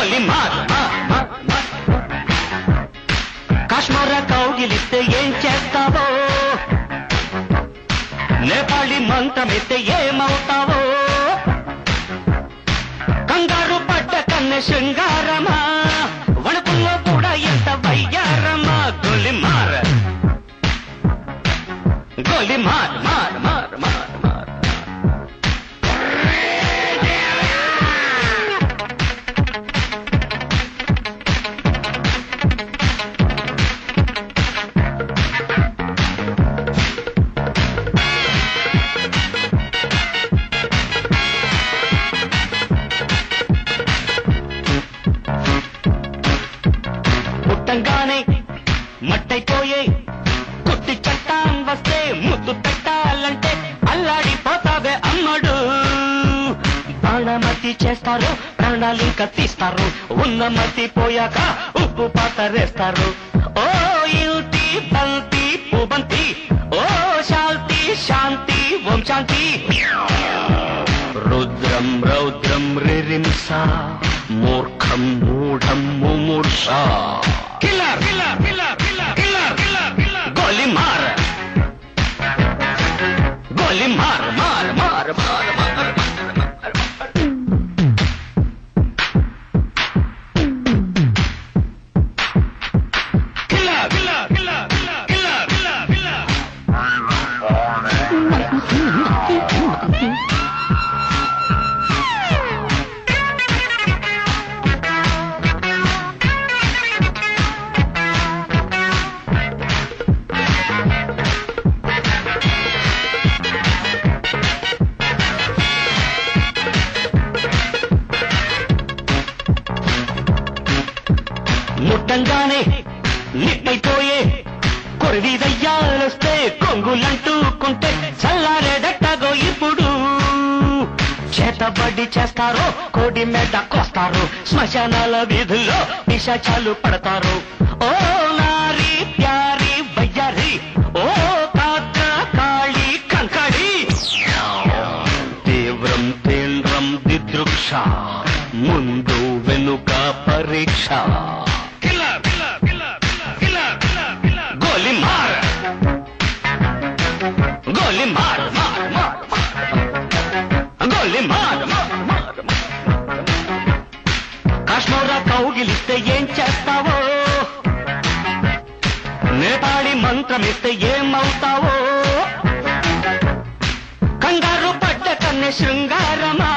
గోలి మార్ కాశ్మీర కౌగిలిస్తే ఏం చేస్తావో నేపాళి మంత్రమిస్తే ఏమవుతావో కంగారు పడ్డ కన్నె శృంగారమా వణుకుల్లో కూడా ఎంత వయ్యారమా గోలి మార్ గోలి మార్ మార్ మార్ మార్ మార్ పుట్టంగానే మట్టైపోయే కుట్టి చట్టాం వస్తే ముద్దు పెట్టాలంటే అల్లాడిపోతావే అమ్మడు బాణమతి చేస్తారు ప్రాణాలు ఇంకా తీస్తారు ఉన్న మతి పోయాక ఉప్పు పాతరేస్తారు ఓ యుతి బంతి పుబంతి ఓ శాంతి శాంతి ఓం శాంతి రుద్రం రౌద్రం రిరింస మూర్ఖం మూఢం ముమూర్ష killer killer killer killer killer killer killer గోలి మార్ గోలి మార్ మార్ మార్ మార్ మార్ killer killer killer killer killer killer ముట్టంగానే నిట్టయిపోయే కొరివి దయ్యాలొస్తే కొంగులంటూకుంటే చల్లారేదట్టగో ఇప్పుడు చేతబడి చేస్తారో కోడి మెడ కోస్తారు శ్మశానాల వీధుల్లో పిశాచాలు పడతారు ఓ నారి ప్యారి వయ్యారి ఓ కాక కాళి కంకడి తీవ్రం తీవ్రం దిదృక్ష ముందు వెనుక పరీక్ష గోలి మార్ గోలి మార్ మార్ మార్ గోలి మార్ మార్ మార్ కాశ్మీర కౌగిలిస్తే ఏం చేస్తావో నేపాళి మంత్రమిస్తే ఏమవుతావో కంగారు పడ్డ కన్నె శృంగారమా